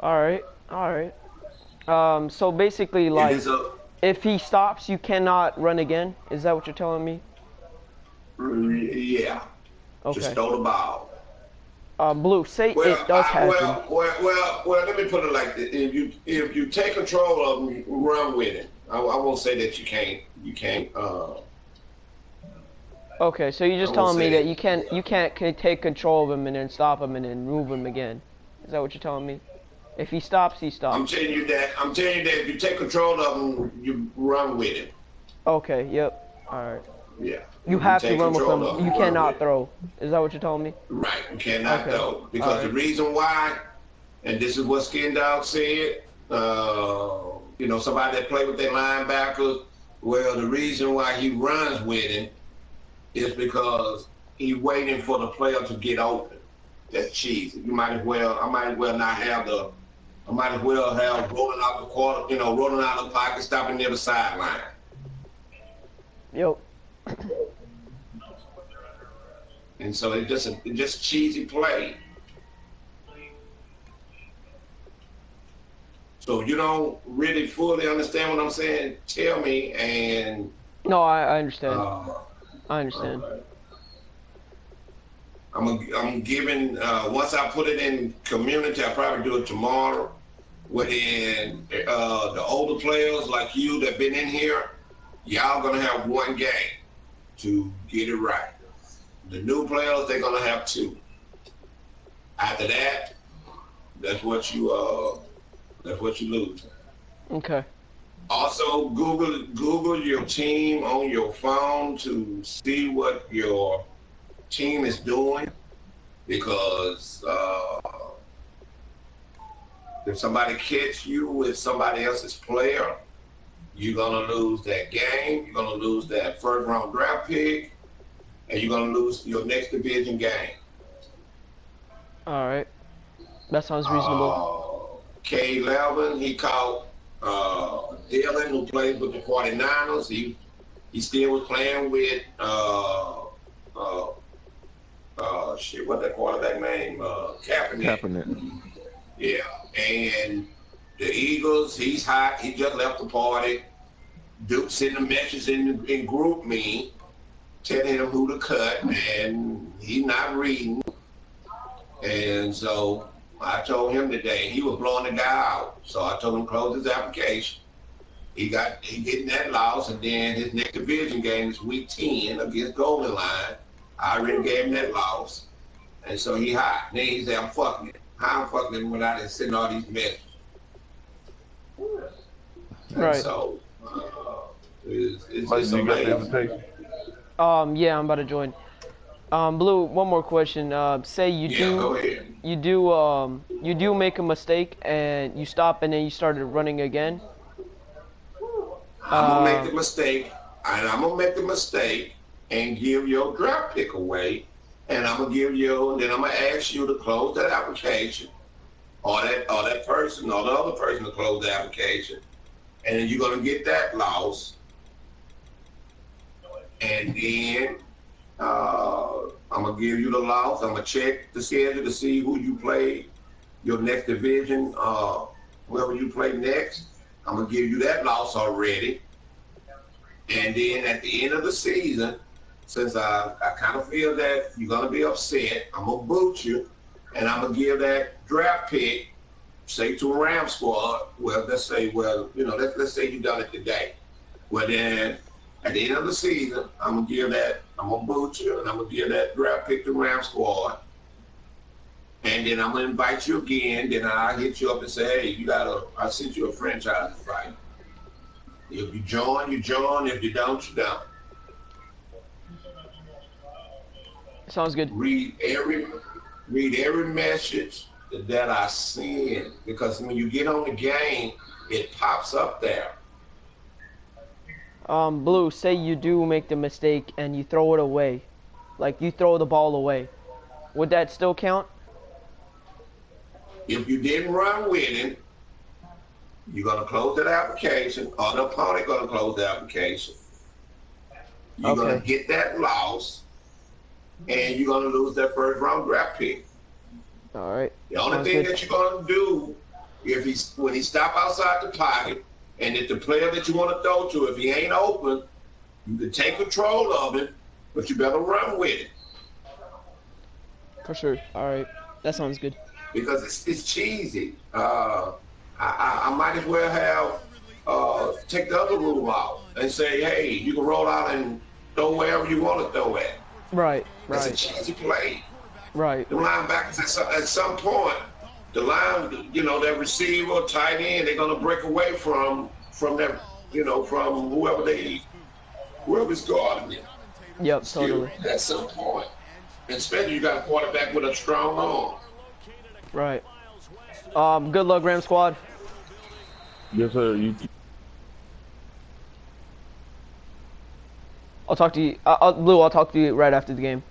All right. All right. So basically, It like, is a if he stops, you cannot run again. Is that what you're telling me? yeah. Just Okay. throw the ball. Blue, say Well, it does happen. Let me put it like this: if you take control of them, run with it. I won't say that you can't. Okay, so you're I just won't telling me that say you can't take control of him and then stop him and then move him again. Is that what you're telling me? If he stops, he stops. I'm telling you that if you take control of them, you run with it. Okay, yep. Alright. Yeah. You If you have to take run with control him. of You them, run with cannot it. throw. Is that what you're telling me? Right. You cannot Okay. though, because the Alright. reason why, and this is what Skin Dog said. Somebody that played with their linebackers. Well, the reason why he runs with him is because he's waiting for the player to get open. That's cheesy. I might as well not have I might as well have rolling out the quarter, rolling out the pocket, stopping near the sideline. Yep. And so it's just cheesy play. So you don't really fully understand what I'm saying. Tell me, and No, I understand. uh, I understand. okay. I'm giving once I put it in community, I'll probably do it tomorrow. Within the older players like you that been in here, y'all gonna have one game to get it right. The new players they're gonna have two. After that, that's what you lose. Okay. Also, Google your team on your phone to see what your team is doing because if somebody catch you with somebody else's player, you're gonna lose that game. You're gonna lose that first round draft pick, and you're gonna lose your next division game. Alright. That sounds reasonable. K11, he caught Dylan, who plays with the 49ers. He still was playing with uh, what that quarterback name? Kaepernick. Kaepernick. Yeah, and the Eagles, he's hot. He just left the party. Duke sent a message in group me telling him who to cut, and he's not reading. And so I told him today he was blowing the guy out. So I told him close his application. He getting that loss, and then his next division game is week 10 against Golden Line. I already gave him that loss, and so he hot. Then he said I'm fucking it. How I'm fucking him without sending all these messages. And Right. so Like it's you got the amazing. invitation. Yeah, I'm about to join. Blue, one more question. Say Yeah, go ahead. you do make a mistake and you stop and then you started running again. I'm gonna make Uh, the mistake, and I'm gonna make the mistake and give your draft pick away, and then I'm gonna ask you to close that application, or that person, or the other person to close the application, and then you're gonna get that loss, and then I'm gonna give you the loss. I'm gonna check the schedule to see who you play your next division, whoever you play next. I'm gonna give you that loss already. And then at the end of the season, since I kind of feel that you're gonna be upset, I'm gonna boot you, and I'm gonna give that draft pick, say to a Ram squad. Well, let's say you done it today. Well, then at the end of the season, I'm gonna boot you, and I'm gonna give that draft pick to Ram squad, and then I'm gonna invite you again. Then I'll hit you up and say, hey, I sent you a franchise invite. If you join, you join. If you don't, you don't. sounds good. read every Read every message that I send because when you get on the game, it pops up there. Blue, say you do make the mistake and you throw it away, like you throw the ball away. Would that still count? If you didn't run with it, you're gonna close that application, or the opponent gonna close the application. You're gonna Okay. get that loss, and you're gonna lose that first round draft pick. All right. The only Sounds thing good. that you're gonna do When he stop outside the pocket, and if the player that you want to throw to, if he ain't open, you can take control of it, but you better run with it For sure. All right. That sounds good. because it's cheesy. I might as well have take the other rule out and say, hey, you can roll out and throw wherever you want to throw at. Right. That's a Right. cheesy play. Right. The linebackers at some point, the line, that receiver, tight end, they're gonna break away from that, from whoever's guarding it. Yep. Excuse Totally. me, at some point. And especially you got a quarterback with a strong arm. Right. Good luck, Ram Squad. Yes, sir. I'll talk to you. Lou, I'll talk to you right after the game.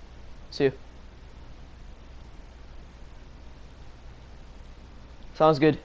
See you. Sounds good.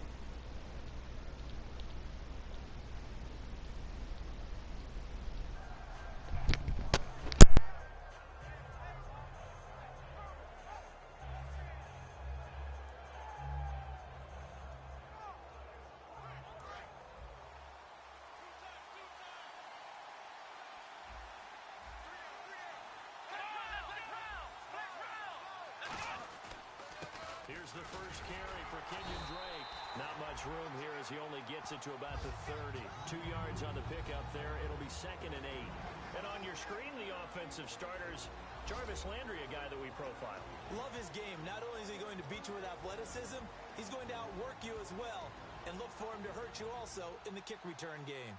Here's the first carry for Kenyon Drake. Not much room here as he only gets it to about the 30. 2 yards on the pickup there. It'll be 2nd and 8. And on your screen, the offensive starters, Jarvis Landry, a guy that we profile. Love his game. Not only is he going to beat you with athleticism, he's going to outwork you as well. And look for him to hurt you also in the kick return game.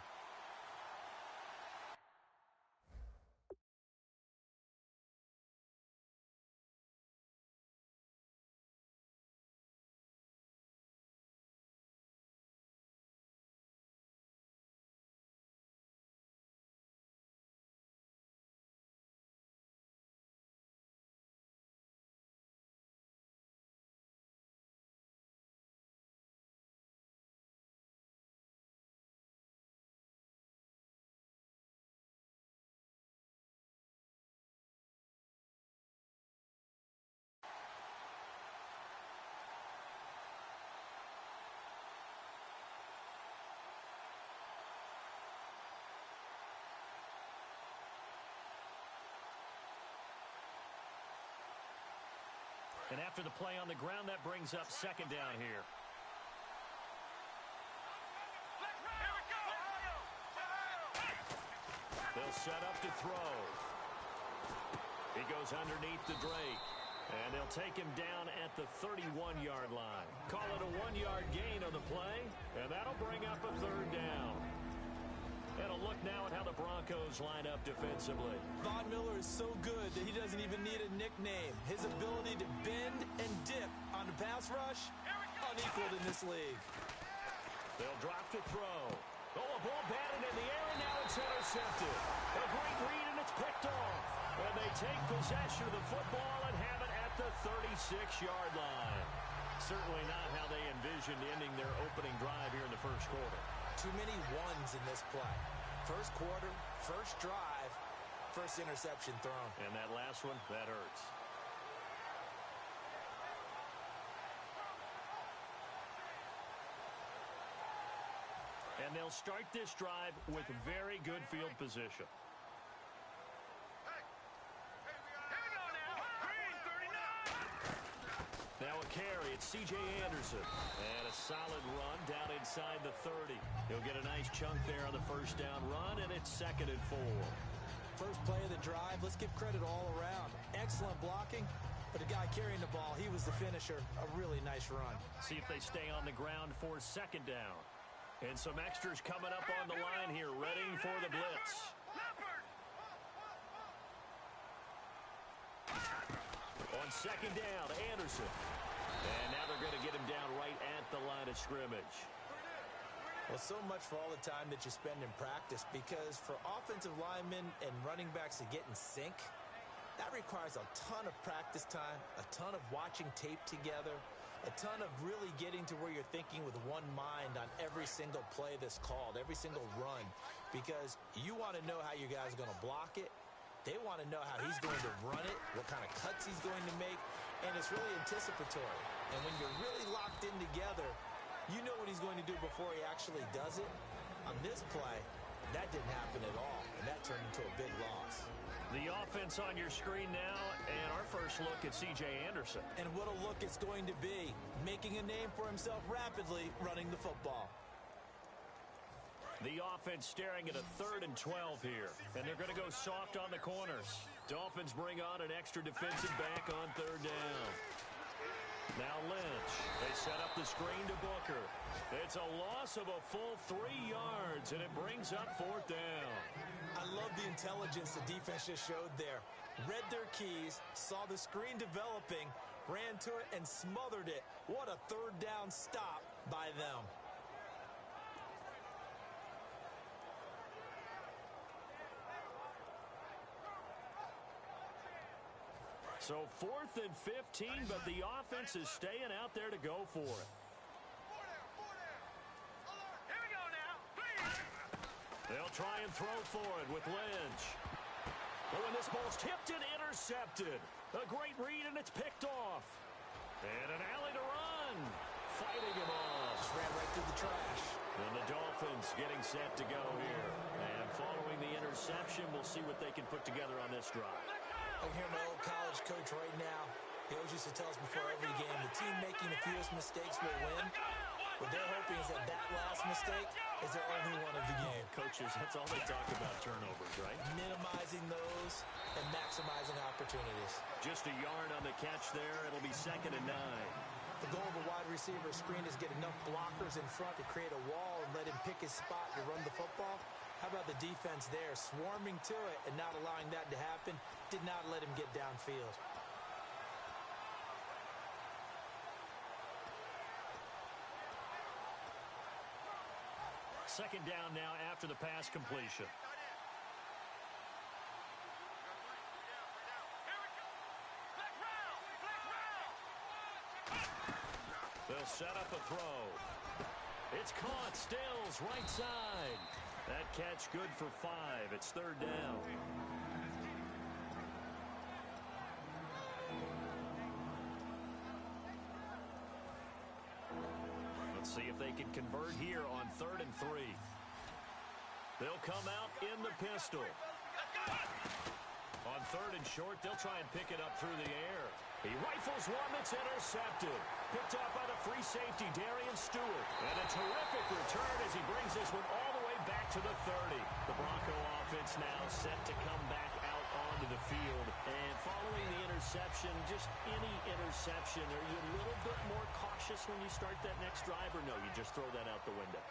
And after the play on the ground, that brings up 2nd down here. They'll set up to throw. He goes underneath to Drake. And they'll take him down at the 31-yard line. Call it a 1-yard gain on the play. And that'll bring up a 3rd down. And a look now at how the Broncos line up defensively. Von Miller is so good that he doesn't even need a nickname. His ability to bend and dip on the pass rush, unequaled in this league. They'll drop to throw. Oh, a ball batted in the air, and now it's intercepted. A great read, and it's picked off. And they take possession of the football and have it at the 36-yard line. Certainly not how they envisioned ending their opening drive here in the first quarter. Too many ones in this play. First quarter, first drive, first interception thrown. And that last one, that hurts. And they'll start this drive with very good field position. Now a carry, it's C.J. Anderson. And a solid run down inside the 30. He'll get a nice chunk there on the first down run, and it's 2nd and 4. First play of the drive, let's give credit all around. Excellent blocking, but the guy carrying the ball, he was the finisher. A really nice run. See if they stay on the ground for 2nd down. And some extras coming up on the line here, ready for the blitz. On 2nd down, Anderson. And now they're going to get him down right at the line of scrimmage. Well, so much for all the time that you spend in practice, because for offensive linemen and running backs to get in sync, that requires a ton of practice time, a ton of watching tape together, a ton of really getting to where you're thinking with one mind on every single play that's called, every single run, because you want to know how you guys are going to block it. They want to know how he's going to run it, what kind of cuts he's going to make, and it's really anticipatory. And when you're really locked in together, you know going to do before he actually does it. On this play, that didn't happen at all, and that turned into a big loss. The offense on your screen now, and our first look at C.J. Anderson. And what a look it's going to be, making a name for himself rapidly running the football. The offense staring at a 3rd and 12 here, and they're going to go soft on the corners. Dolphins bring on an extra defensive back on 3rd down. Now Lynch. They set up the screen to Booker. It's a loss of a full 3 yards, and it brings up 4th down. I love the intelligence the defense just showed there. Read their keys, saw the screen developing, ran to it, and smothered it. What a 3rd down stop by them. So 4th and 15, but the offense is staying out there to go for it. Here we go now. They'll try and throw for it with Lynch. Oh, and this ball's tipped and intercepted. A great read, and it's picked off. And an alley to run. Fighting him off. Just ran right through the trash. And the Dolphins getting set to go here. And following the interception, we'll see what they can put together on this drive. I can hear my old college coach right now. He always used to tell us before every game, the team making the fewest mistakes will win. What they're hoping is that that last mistake is their only one of the game. Coaches, that's all they talk about, turnovers, right? Minimizing those and maximizing opportunities. Just a yard on the catch there. It'll be 2nd and 9. The goal of a wide receiver screen is get enough blockers in front to create a wall and let him pick his spot to run the football. How about the defense there, swarming to it and not allowing that to happen? Did not let him get downfield. Second down now after the pass completion. They'll set up a throw. It's caught. Stills right side. That catch good for 5. It's 3rd down. Let's see if they can convert here on 3rd and 3. They'll come out in the pistol. On 3rd and short, they'll try and pick it up through the air. He rifles one that's intercepted. Picked off by the free safety, Darian Stewart. And a terrific return as he brings this one all the way back to the 30. The Bronco offense now set to come back out onto the field. And following the interception, just any interception, are you a little bit more cautious when you start that next drive, or no, you just throw that out the window?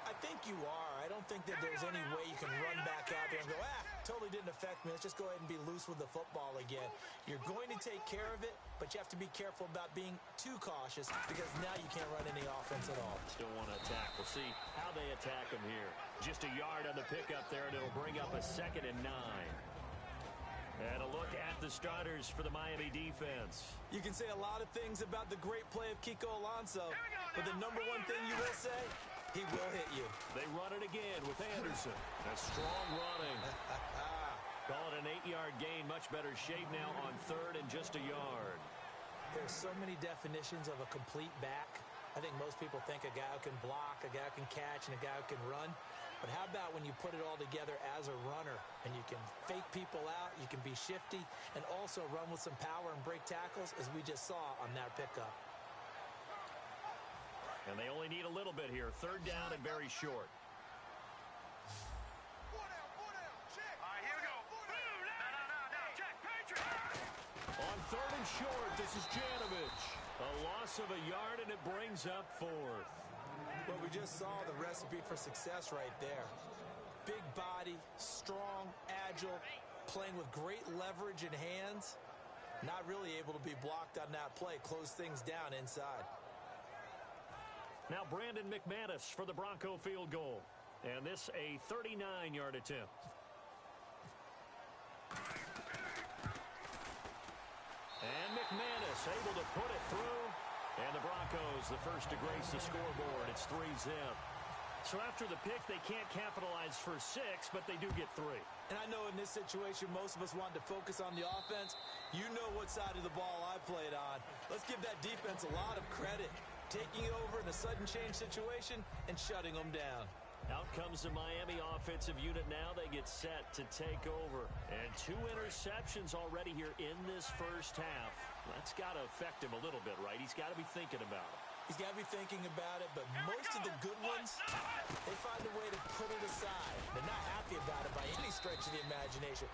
I think you are. I don't think that there's any way you can run back out there and go, totally didn't affect me. Let's just go ahead and be loose with the football again. You're going to take care of it, but you have to be careful about being too cautious because now you can't run any offense at all. Still want to attack. We'll see how they attack them here. Just a yard on the pickup there, and it'll bring up a 2nd and 9. And a look at the starters for the Miami defense. You can say a lot of things about the great play of Kiko Alonso, but the number one thing you will say, he will hit you. They run it again with Anderson. A strong running. Call it an 8-yard gain. Much better shape now on 3rd and just a yard. There's so many definitions of a complete back. I think most people think a guy who can block, a guy who can catch, and a guy who can run. But how about when you put it all together as a runner and you can fake people out, you can be shifty, and also run with some power and break tackles, as we just saw on that pickup. And they only need a little bit here. 3rd down and very short. On 3rd and short, this is Janovich. A loss of a yard, and it brings up 4th. Well, we just saw the recipe for success right there. Big body, strong, agile, playing with great leverage in hands. Not really able to be blocked on that play. Close things down inside. Now Brandon McManus for the Bronco field goal. And this a 39-yard attempt. And McManus able to put it through. And the Broncos the first to grace the scoreboard. It's 3-zip. So after the pick, they can't capitalize for 6, but they do get 3. And I know in this situation, most of us want to focus on the offense. You know what side of the ball I played on. Let's give that defense a lot of credit. taking over in a sudden change situation and shutting them down. Out comes the Miami offensive unit now. They get set to take over. And 2 interceptions already here in this first half. That's got to affect him a little bit, right? He's got to be thinking about it. He's got to be thinking about it, but most of the good ones, they find a way to put it aside. They're not happy about it by any stretch of the imagination.